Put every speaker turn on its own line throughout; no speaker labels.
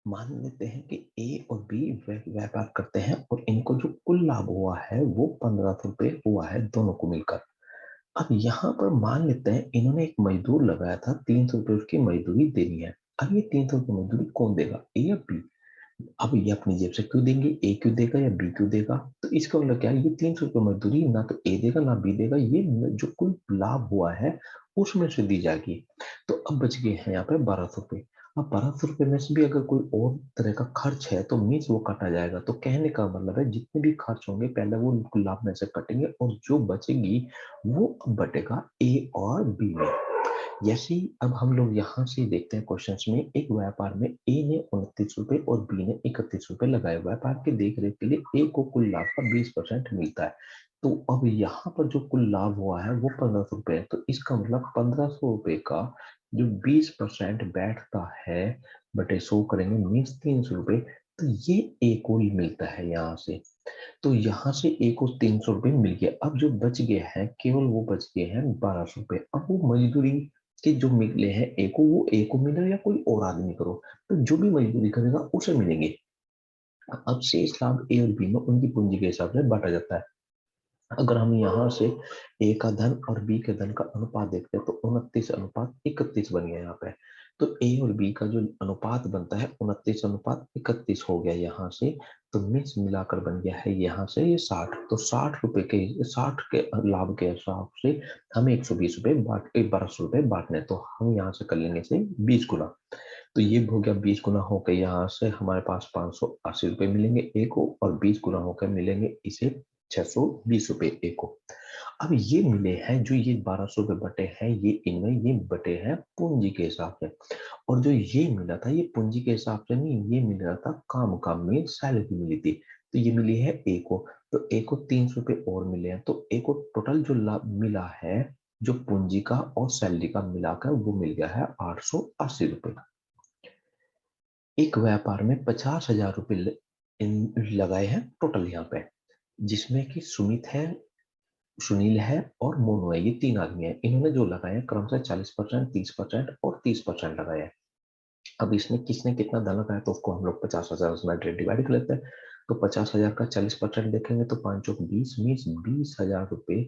मान लेते हैं कि ए और बी व्यापार करते हैं और इनको जो कुल लाभ हुआ है वो 1500 रुपये हुआ है दोनों को मिलकर। अब यहाँ पर मान लेते हैं इन्होंने एक मजदूर लगाया था, 300 रुपये उसकी मजदूरी देनी है। अब ये 300 रुपये मजदूरी कौन देगा, ए या बी? अब ये अपनी जेब से क्यों देंगे, ए क्यों देगा या बी क्यों देगा? तो इसका मतलब क्या है, ये 300 रुपये मजदूरी ना तो ए देगा ना बी देगा, ये जो कुल लाभ हुआ है उसमें से दी जाएगी। तो अब बच गए हैं यहाँ पे 1200 रुपये। अब 1200 रुपये में से भी अगर कोई और तरह का खर्च है तो मीन्स वो काटा जाएगा। तो कहने का मतलब है जितने भी खर्च होंगे पहले वो लाभ में से कटेंगे और जो बचेगी वो बटेगा ए और बी में। जैसे ही अब हम लोग यहाँ से देखते हैं क्वेश्चंस में, एक व्यापार में ए ने 29 रुपए और बी ने 31 रुपए लगाए। व्यापार की देख रेख के लिए ए को कुल लाभ का 20% मिलता है। तो अब यहाँ पर जो कुल लाभ हुआ है वो 1500 रुपए है। तो इसका मतलब 1500 रुपए का जो 20% बैठता है बटे 100 करेंगे मीन्स 300 रुपए। तो ये ए को ही मिलता है यहाँ से। तो यहाँ से ए को 300 रुपये मिल गया। अब जो बच गया है केवल वो बच गए हैं 1200 रुपये। अब वो मजदूरी के जो मिले हैं ए को, वो ए को मिले या कोई और आदमी करो, तो जो भी मजदूरी करेगा उसे मिलेंगे। अब शेष लाभ ए और बी में उनकी पूंजी के हिसाब से बांटा जाता है। अगर हम यहाँ से ए का धन और बी के धन का अनुपात देखते हैं तो 29 अनुपात 31 बन गया यहाँ पे। तो ए और बी का जो अनुपात बनता है 29 अनुपात 31 हो गया यहाँ से। तो मिस मिलाकर बन गया है यहाँ से ये 60। तो 60 रुपए के 60 के लाभ के हिसाब से हमें 120 रुपए 1200 रुपए बांटने। तो हम यहाँ से कर लेंगे से 20 गुना। तो ये हो गया 20 गुना होकर यहाँ से हमारे पास 580 रुपए मिलेंगे ए को और 20 गुना होकर मिलेंगे इसे 620 रुपए ए को। अब ये मिले हैं जो ये 1200 रुपए बटे हैं ये इनमें ये बटे हैं पूंजी के हिसाब से। और जो ये मिला था ये पूंजी के हिसाब से नहीं, ये मिल रहा था काम काम में सैलरी मिली थी। तो ये मिली है ए को। तो ए को 300 रुपए और मिले हैं। तो ए को टोटल जो लाभ मिला है जो पूंजी का और सैलरी का मिलाकर वो मिल गया है 880 रुपए। एक व्यापार में 50,000 रुपए लगाए हैं टोटल यहाँ पे, जिसमें कि सुमित है, सुनील है और मोनू है। ये तीन आदमी है। इन्होंने जो लगाए हैं क्रमशः 40%, 30% और 30% लगाए हैं। अब इसमें किसने कितना धन लगाया तो उसको हम लोग 50,000 उसमें डिवाइड कर लेते हैं। तो 50,000 का 40% देखेंगे तो 5 चौक 20 मीन्स 20,000 रुपए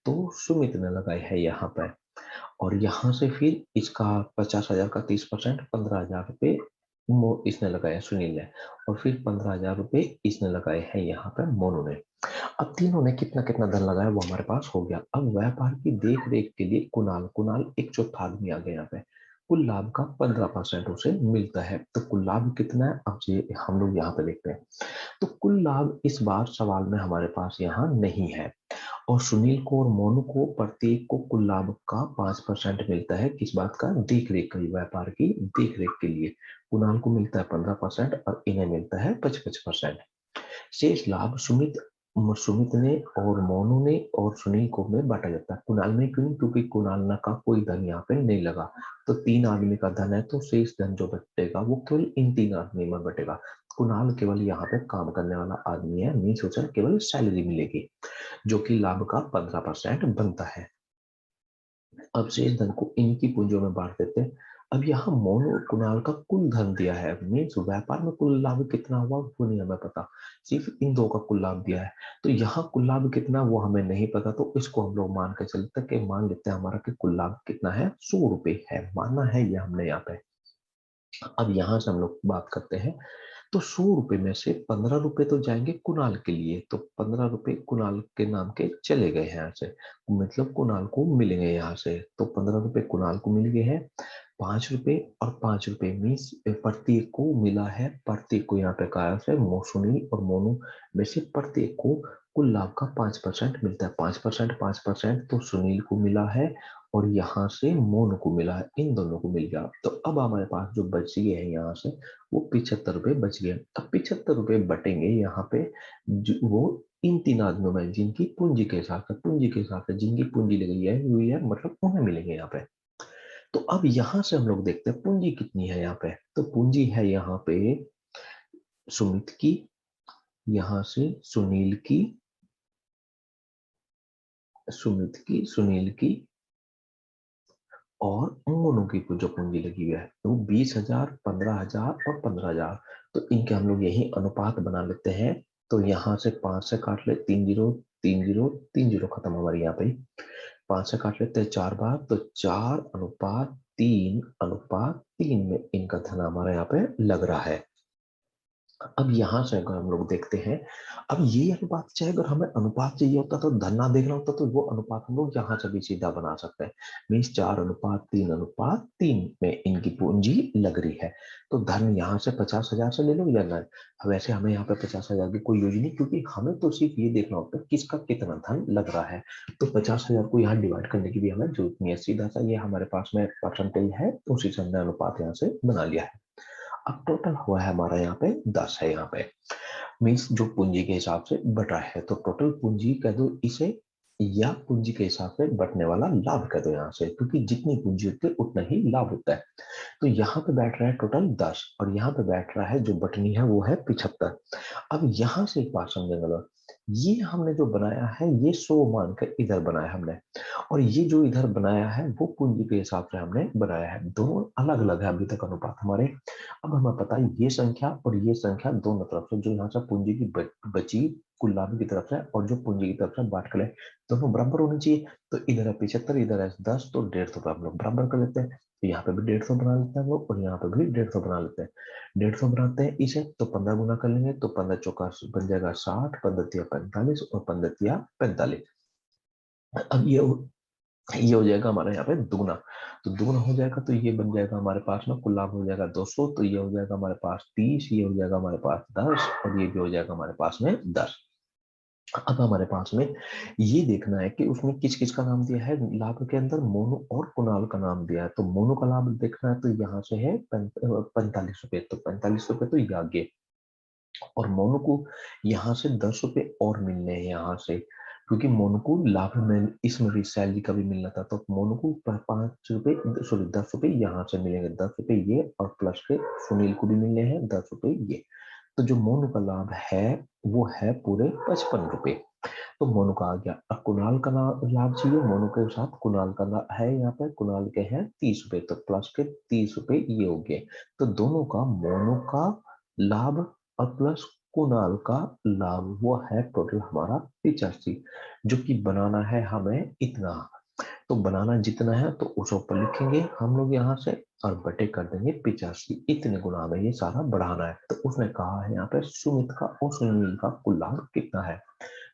तो सुमित ने लगाए है यहाँ पर। और यहाँ से फिर इसका 50,000 का 30% 15,000 रुपए इसने लगाया सुनील ने। और फिर 15,000 रुपए इसने लगाए हैं यहाँ पर मोनू ने। अब तीनों ने कितना कितना धन लगाया वो हमारे पास हो गया। अब व्यापार की देख रेख के लिए कुणाल कुणाल एक चौथा आदमी आ गया यहाँ पे। कुल लाभ का 15% उसे मिलता है। तो कुल लाभ कितना है अब ये हम लोग यहाँ पे देखते हैं। तो कुल लाभ इस बार सवाल में हमारे पास यहाँ नहीं है। और सुनील को और मोनू को प्रत्येक को कुल लाभ का 5% मिलता है। किस बात का, देख रेख का, व्यापार की देख रेख के लिए। कुणाल को मिलता है 15% और इन्हें मिलता है 55%। शेष लाभ सुमित सुमित ने और मोनू ने और सुनील को में बांटा जाता है। कुणाल में क्यों, क्योंकि कुणाल ना का कोई धन यहाँ पे नहीं लगा। तो तीन आदमी का धन है तो शेष धन जो बटेगा वो केवल इन तीन आदमी में बटेगा। कुणाल केवल यहाँ पे काम करने वाला आदमी है, मीन्स उसे केवल सैलरी मिलेगी जो कि लाभ का 15% बनता है। अब शेष धन को इनकी पूंजियों में बांट देते हैं। अब यहाँ मोनू और कुणाल का कुल धन दिया है, मीन्स व्यापार में कुल लाभ कितना हुआ वो नहीं हमें पता, सिर्फ इन दो का कुल लाभ दिया है। तो यहाँ कुल लाभ कितना वो हमें नहीं पता। तो इसको हम लोग मान के चलते कि मान लेते हैं हमारा कि कुल लाभ कितना है, 100 रुपए है, माना है ये हमने यहाँ पे। अब यहाँ से हम लोग बात करते हैं। तो 100 रुपए में से 15 रुपए तो जाएंगे कुणाल के लिए। तो 15 रुपए कुणाल के नाम के चले गए हैं यहाँ से, मतलब कुणाल को मिलेंगे यहाँ से। तो 15 रुपए कुणाल को मिल गए हैं। 5 रुपए और 5 रुपए मीन्स प्रत्येक को मिला है। प्रत्येक को यहाँ पे कहा है सुनील और मोनू में से प्रत्येक को कुल लाभ का 5% मिलता है। 5% 5% तो सुनील को मिला है और यहाँ से मोनू को मिला है, इन दोनों को मिल गया। तो अब हमारे पास जो बच गए हैं यहाँ से वो 75 रुपए बच गए। अब 75 रुपए बटेंगे यहाँ पे वो इन तीन आदमियों में जिनकी पूंजी के हिसाब से, जिनकी पूंजी लगी है हुई है मतलब उन्हें मिलेंगे यहाँ पे। तो अब यहाँ से हम लोग देखते हैं पूंजी कितनी है यहाँ पे। तो पूंजी है यहाँ पे सुमित की, यहाँ से सुनील की, सुमित की, सुनील की और मोनू की जो पूंजी लगी हुई है तो 20,000, 15,000 और 15,000। तो इनके हम लोग यही अनुपात बना लेते हैं। तो यहाँ से 5 से काट ले, 3 जीरो, 3 जीरो, 3 जीरो खत्म हमारे यहाँ पे। 5 से काट लेते हैं 4 बार, तो 4:3:3 में इनका धन हमारे यहाँ पे लग रहा है। अब यहाँ से अगर हम लोग देखते हैं, अब ये अनुपात चाहे अगर हमें अनुपात चाहिए होता तो धन ना देखना होता तो वो अनुपात हम लोग यहाँ से भी सीधा बना सकते हैं। मीन्स 4:3:3 में इनकी पूंजी लग रही है। तो धन यहाँ से 50,000 से ले लो या ना। वैसे हमें यहाँ पे 50,000 की कोई यूज नहीं, क्योंकि हमें तो सिर्फ ये देखना होता है किसका कितना धन लग रहा है। तो 50,000 को यहाँ डिवाइड करने की भी हमें जरूरत नहीं है, सीधा सा ये हमारे पास में परसेंटेज है तो उसी से हमने अनुपात यहाँ से बना लिया है। अब टोटल हुआ है हमारा यहाँ पे 10 है यहाँ पे। मीन्स जो पूंजी के हिसाब से बटा है, तो टोटल पूंजी कह दो इसे, या पूंजी के हिसाब से बटने वाला लाभ कह दो यहाँ से, क्योंकि जितनी पूंजी होती है उतना ही लाभ होता है। तो यहाँ पे बैठ रहा है टोटल 10 और यहाँ पे बैठ रहा है जो बटनी है वो है 75। अब यहाँ से एक बात समझेंगे, ये हमने जो बनाया है ये 100 मान कर इधर बनाया हमने, और ये जो इधर बनाया है वो पूंजी के हिसाब से हमने बनाया है। दोनों अलग अलग है अभी तक अनुपात हमारे। अब हमें पता है ये संख्या और ये संख्या दोनों तरफ से जो यहाँ से पूंजी की बची कुल लाभ की तरफ से और जो पूंजी की तरफ से बांट कर दोनों बराबर होनी चाहिए। तो इधर है 75, इधर है 10, तो 150 हम लोग बराबर कर लेते हैं। तो यहाँ पे भी 150 बना लेते हैं हम लोग और यहाँ पे भी 150 बना लेते हैं। 150 बनाते हैं इसे तो 15 गुना कर लेंगे, तो 15 चौका बन जाएगा 60, 15 तिया 45 और 15 तिया 45। अब ये हो जाएगा हमारे यहाँ पे दुगना। तो दुगना हो जाएगा तो ये बन जाएगा हमारे पास में कुल लाभ हो जाएगा 200, तो ये हो जाएगा हमारे पास 30, ये हो जाएगा हमारे पास 10 और ये भी हो जाएगा हमारे पास में 10। अब हमारे पास में ये देखना है कि उसने किस किस का नाम दिया है लाभ के अंदर, मोनू और कुणाल का नाम दिया है। तो मोनू का लाभ देखना है तो यहाँ से है 45 रुपए, तो 45 रुपए तो ये आगे, और मोनू को यहाँ से 10 रुपए और मिलने हैं यहाँ से, क्योंकि मोनू को लाभ में इसमें भी सैलरी का भी मिलना था। तो मोनू को 5 रुपए, सॉरी 10 रुपए यहाँ से मिलेंगे, 10 रुपए ये और प्लस के सुनील को भी मिलने हैं 10 रुपए ये। तो जो मोनू का लाभ है वो है पूरे 55 रुपए। तो मोनू का आ गया। अब कुणाल का लाभ चाहिए, मोनू के साथ कुणाल का है यहाँ पे, कुणाल के हैं 30 रुपए, तो प्लस के 30 रुपए ये हो गए। तो दोनों का मोनू का लाभ और प्लस कुणाल का लाभ वो है टोटल हमारा 85, जो कि बनाना है हमें इतना। तो बनाना जितना है तो उस ऊपर लिखेंगे हम लोग यहाँ से और बटे कर देंगे 85, इतने गुना में ये सारा बढ़ाना है। तो उसने कहा है यहाँ पे सुमित का और सुनील का कुल लाभ कितना है।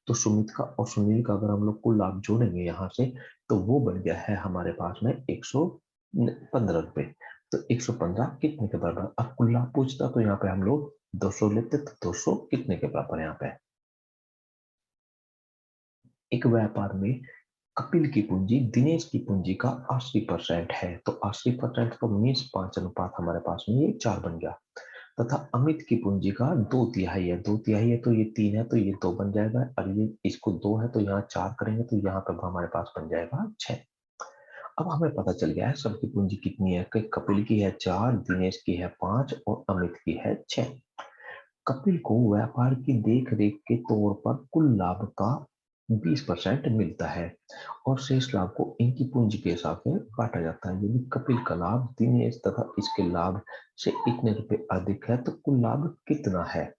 तो सुमित का और सुनील का अगर हम लोग कुल लाभ जोड़ेंगे यहाँ से तो वो बन गया है हमारे पास में 115 रुपए। तो 115 कितने के बराबर, अब कुल लाभ पूछता तो यहाँ पे हम लोग 200 लेते, तो 200 कितने के बराबर यहाँ पे। एक व्यापार में कपिल की पूंजी दिनेश की पूंजी का 80% है, तो 80% तो मीन्स 5 अनुपात हमारे पास में ये 4 बन गया। तथा अमित की पूंजी का 2/3 है, 2/3 है तो ये 3 है तो ये 2 बन जाएगा, और ये इसको 2 है तो यहाँ 4 करेंगे तो यहाँ पर हमारे पास बन जाएगा 6। अब हमें पता चल गया है सबकी पूंजी कितनी है कि कपिल की है 4, दिनेश की है 5 और अमित की है 6। कपिल को व्यापार की देख रेख के तौर पर कुल लाभ का 20% मिलता है और शेष लाभ को इनकी पूंजी के हिसाब से बांटा जाता है। यदि कपिल का लाभ दिनेश तथा इसके लाभ से इतने रुपए अधिक है तो कुल लाभ कितना है।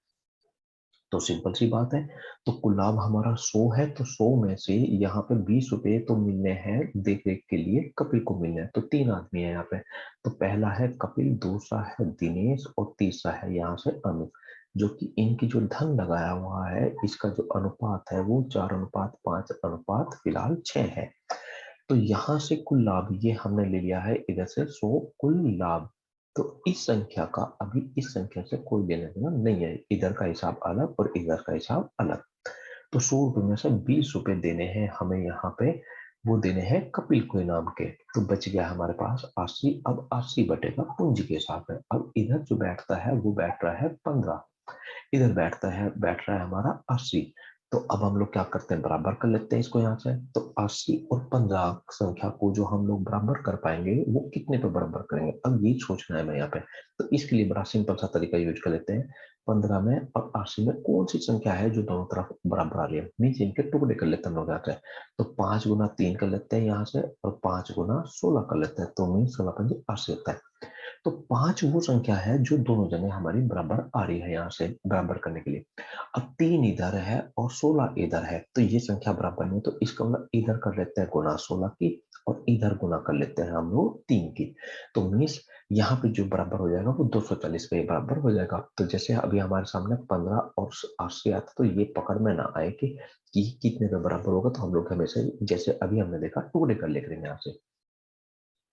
तो सिंपल सी बात है, तो कुल लाभ हमारा 100 है, तो 100 में से यहाँ पे 20 रुपए तो मिलने हैं देख रेख के लिए कपिल को मिलने हैं। तो 3 आदमी है यहाँ पे, तो पहला है कपिल, दूसरा है दिनेश और तीसरा है यहाँ से अमित, जो कि इनकी जो धन लगाया हुआ है इसका जो अनुपात है वो 4:5 अनुपात फिलहाल 6 है। तो यहाँ से कुल लाभ ये हमने ले लिया है इधर से 100 कुल लाभ। तो इस संख्या का अभी इस संख्या से कोई लेना देना नहीं है, इधर का हिसाब अलग और इधर का हिसाब अलग। तो 100 रुपए में से 20 रुपए देने हैं हमें यहाँ पे, वो देने हैं कपिल को इनाम के। तो बच गया हमारे पास 80। अब 80 बटेगा पूंजी के हिसाब में। अब इधर जो बैठता है वो बैठ रहा है 15, इधर बैठ रहा है हमारा 80। तो अब हम लोग क्या करते हैं, बराबर कर लेते हैं इसको यहाँ से। तो 80 और 15 संख्या को जो हम लोग बराबर कर पाएंगे वो कितने पे बराबर करेंगे, अब ये सोचना है मैं यहाँ पे। तो इसके लिए बड़ा सिंपल सा तरीका यूज कर लेते हैं। 15 में और 80 में कौन सी संख्या है जो दोनों तरफ बराबर आ रही है। मीन्स इनके टुकड़े कर लेते हैं हम लोग यहाँ से। तो 5 गुना 3 कर लेते हैं यहाँ से, और 5 गुना 16 कर लेते हैं, तो मीन्स 16 पंजे 80 होता है। तो 5 वो संख्या है जो दोनों जगह हमारी बराबर आ रही है यहाँ से बराबर करने के लिए। अब 3 इधर है और 16 इधर है, तो ये संख्या बराबर नहीं, तो इसका मतलब इधर कर लेते हैं गुना 16 की और इधर गुना कर लेते हैं हम लोग 3 की। तो मीन्स यहाँ पे जो बराबर हो जाएगा वो 240 पे बराबर हो जाएगा। तो जैसे अभी हमारे सामने 15 और 80 आता, तो ये पकड़ में ना आए कि कितने पे बराबर होगा, तो हम लोग हमेशा जैसे अभी हमने देखा टुकड़े कर ले करेंगे यहाँ से।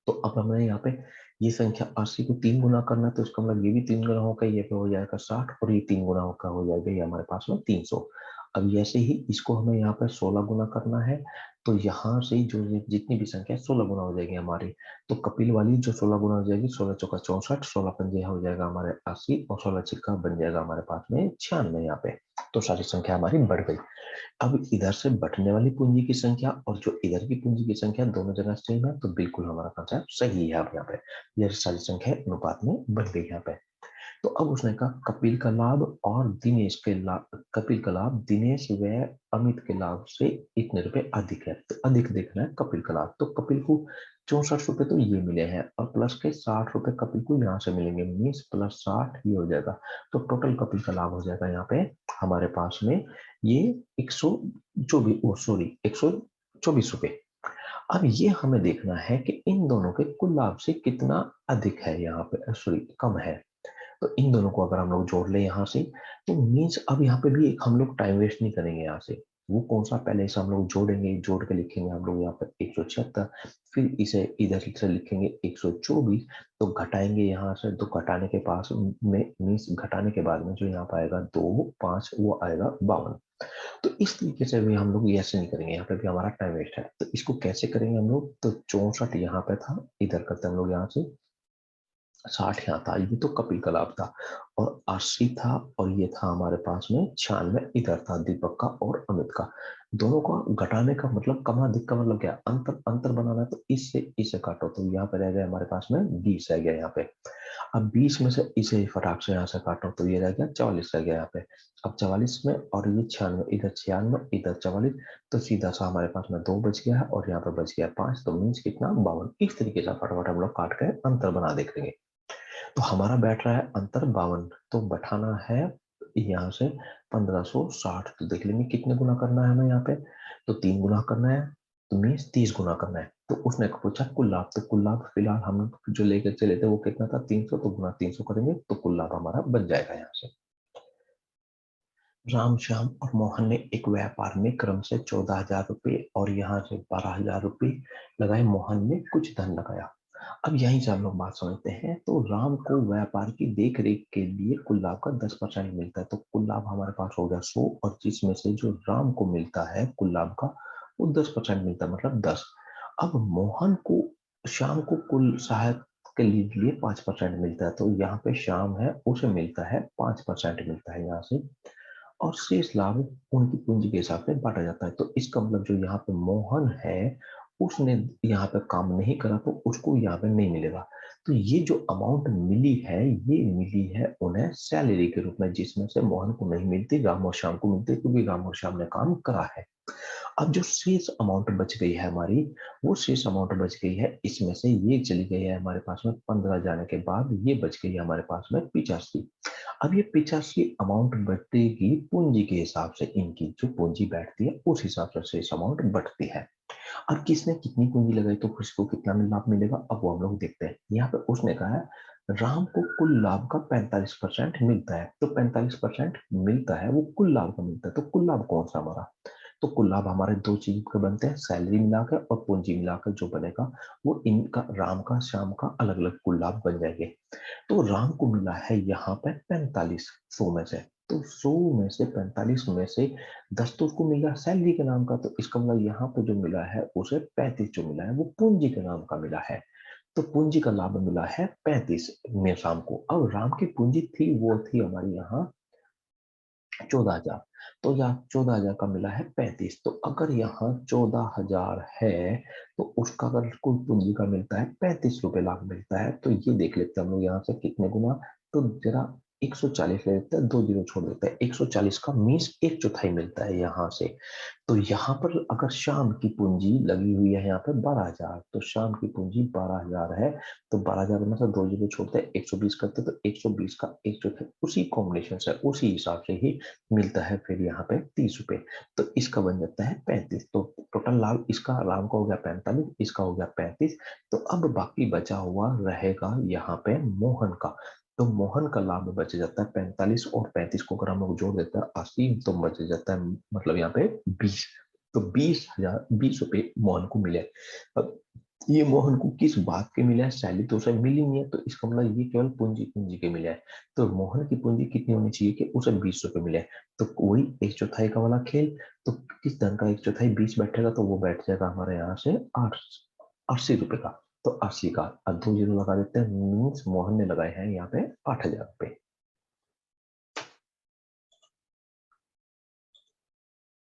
तो अब हमें यहाँ पे ये संख्या 80 को 3 गुना करना है, तो इसका मतलब ये भी 3 गुना होगा, ये पे हो जाएगा 60 और ये 3 गुना होगा हो जाएगा ये हमारे पास में 300। अब ऐसे ही इसको हमें यहाँ पे 16 गुना करना है, तो यहाँ से जो जितनी भी संख्या 16 गुना हो जाएगी हमारी। तो कपिल वाली जो 16 गुना हो जाएगी, 16 चौका 64, 16 पंजे हो जाएगा हमारे 80 और 16 छिक्का बन जाएगा हमारे पास में 96 यहाँ पे। तो सारी संख्या हमारी बढ़ गई। अब इधर से बटने वाली पूंजी की संख्या और जो इधर की पूंजी की संख्या दोनों जगह सेम है, तो बिल्कुल हमारा कंसेप्ट सही है। अब यहाँ पे ये सारी संख्या अनुपात में बन गई यहाँ पे। तो अब उसने कहा कपिल का लाभ और दिनेश के लाभ, कपिल का लाभ दिनेश व अमित के लाभ से इतने रुपए अधिक है। तो अधिक देखना है कपिल का लाभ, तो कपिल को 64 रुपए तो ये मिले हैं और प्लस के 60 रुपए कपिल को यहाँ से मिलेंगे, मीन्स प्लस 60 ये हो जाएगा। तो टोटल कपिल का लाभ हो जाएगा यहाँ पे हमारे पास में ये 124 रुपए। अब ये हमें देखना है कि इन दोनों के कुल लाभ से कितना अधिक है, यहाँ पे सॉरी कम है। तो इन दोनों को अगर हम लोग जोड़ ले यहाँ से, तो मीन्स अब यहाँ पे भी एक हम लोग टाइम वेस्ट नहीं करेंगे यहाँ से। वो कौन सा, पहले इसे हम लोग जोड़ेंगे, जोड़ के लिखेंगे हम लोग यहाँ पर 176, फिर इसे इधर से लिखेंगे 124, तो घटाएंगे यहाँ से, तो घटाने के पास में मीन्स घटाने के बाद में जो यहाँ पर आएगा 2 5 वो आएगा 52। तो इस तरीके से भी हम लोग ये ऐसे नहीं करेंगे, यहाँ पे भी हमारा टाइम वेस्ट है। तो इसको कैसे करेंगे हम लोग, तो 64 यहाँ पे था, इधर करते हैं हम लोग यहाँ से 60 यहाँ था, ये तो कपिल का लाभ था, और 80 था और ये था हमारे पास में 96 इधर था दीपक का और अमित का। दोनों का घटाने का मतलब कमा अधिक का मतलब क्या, अंतर अंतर बनाना है, तो इससे इसे काटो, तो यहाँ पे रह गया हमारे पास में 20 रह गया यहाँ पे। अब 20 में से इसे फटाक से यहाँ से काटो, तो ये रह गया 44 रह गया यहाँ पे। अब 44 में और ये 96, इधर 96 इधर 44, तो सीधा सा हमारे पास में 2 बच गया है और यहाँ पे बच गया 5, तो मीन्स कितना 52। इस तरीके से फटाफट हम लोग काट के अंतर बना देखेंगे। तो हमारा बैठ रहा है अंतर 52, तो बैठाना है यहाँ से 1560, तो देख लेंगे कितने गुना करना है हमें यहाँ पे, तो 3 गुना करना है, तो मीन्स 30 गुना करना है। तो उसने पूछा कुल लाभ, तो कुल लाभ फिलहाल हम जो लेकर चले थे वो कितना था 300, तो गुना 300 करेंगे तो कुल लाभ हमारा बन जाएगा यहाँ से। राम श्याम और मोहन ने एक व्यापार में क्रम से 14,000 रुपये और यहाँ से 12,000 रुपये लगाए। मोहन ने कुछ धन लगाया। अब यहीं से हम लोग बात समझते हैं। तो राम को व्यापार की देख रेख के लिए कुल लाभ का 10% मिलता है, तो कुल लाभ हमारे पास हो गया 100, और जिसमें से जो राम को मिलता है कुल लाभ का वो 10% मिलता है, मतलब 10। अब मोहन को शाम को कुल सहायक के लिए 5% मिलता है, तो यहाँ पे शाम है उसे मिलता है 5% मिलता है यहाँ से, और शेष लाभ उनकी पूंजी के हिसाब से बांटा जाता है। तो इसका मतलब जो यहाँ पे मोहन है उसने यहाँ पे काम नहीं करा, तो उसको यहाँ पे नहीं मिलेगा। तो ये जो अमाउंट मिली है ये मिली है उन्हें सैलरी के रूप में, जिसमें से मोहन को नहीं मिलती, राम और श्याम को मिलती, क्योंकि राम और श्याम ने काम करा है। अब जो शेष अमाउंट बच गई है हमारी, वो शेष अमाउंट बच गई है, इसमें से ये चली गई है हमारे पास में 15 जाने के बाद, ये बच गई है हमारे पास में 85। अब ये 85 अमाउंट बढ़ेगी पूंजी के हिसाब से, इनकी जो पूंजी बैठती है उस हिसाब से शेष अमाउंट बढ़ती है। अब किसने कितनी पूंजी लगाई तो किसको कितना लाभ मिलेगा, अब वो हम लोग देखते हैं। यहाँ पे उसने कहा है राम को कुल लाभ का 45% मिलता है, तो 45% मिलता है वो कुल लाभ का मिलता है, तो कुल लाभ कौन सा हमारा, तो कुल लाभ हमारे दो चीज के बनते हैं, सैलरी मिलाकर और पूंजी मिलाकर जो बनेगा वो इनका राम का श्याम का अलग अलग कुल लाभ बन जाएंगे। तो राम को मिला है यहाँ पे 45 100 में से, तो 100 में से 45 में से 10 तो उसको मिला सैलरी के नाम का, तो इसका मतलब यहाँ पे जो मिला है उसे 35 जो मिला है वो पूंजी के नाम का मिला है। तो पूंजी का लाभ मिला है 35 में शाम को। अब राम की पूंजी थी वो थी हमारी यहाँ 14,000, तो यहाँ 14,000 का मिला है 35, तो अगर यहाँ 14,000 है तो उसका अगर कुल पूंजी का मिलता है 35 रुपए लाभ मिलता है, तो ये देख लेते हैं हम लोग यहाँ से कितने गुना, तो जरा 140 ले लेता है, 2 जीरो छोड़ देता है, 140 का मीन्स एक चौथाई मिलता है यहाँ से। तो यहाँ पर अगर शाम की पूंजी लगी हुई है यहाँ पे 12,000, तो शाम की पूंजी 12,000 है। तो 12,000 में से 2 जीरो छोड़ते हैं, 120 करते हैं, तो 120 का एक चौथाई उसी कॉम्बिनेशन से उसी हिसाब से ही मिलता है फिर यहाँ पे 30 रुपए। तो इसका बन जाता है 35। तो टोटल लाभ इसका, राम का हो गया 45, इसका हो गया 35। तो अब बाकी बचा हुआ रहेगा यहाँ पे मोहन का। तो मोहन का लाभ बच जाता है 45, और 35 को अगर हम लोग जोड़ देते हैं 80, तो बच जाता है मतलब यहाँ पे 20। तो 20,000, 20 रुपए मोहन को मिले। अब ये मोहन को किस बात के मिला है, सैलरी तो उसे मिली नहीं है, तो इसका मतलब ये केवल पूंजी पूंजी के मिला है। तो मोहन की पूंजी कितनी होनी चाहिए कि उसे 20 रुपए मिले। तो वही एक चौथाई का वाला खेल। तो किस तरह का एक चौथाई 20 बैठेगा, तो वो बैठ जाएगा हमारे यहाँ से 80 रुपए का। तो 80 का 2 जीरो लगा देते हैं, मीन्स मोहन ने लगाए हैं यहाँ पे 8,000 रुपए।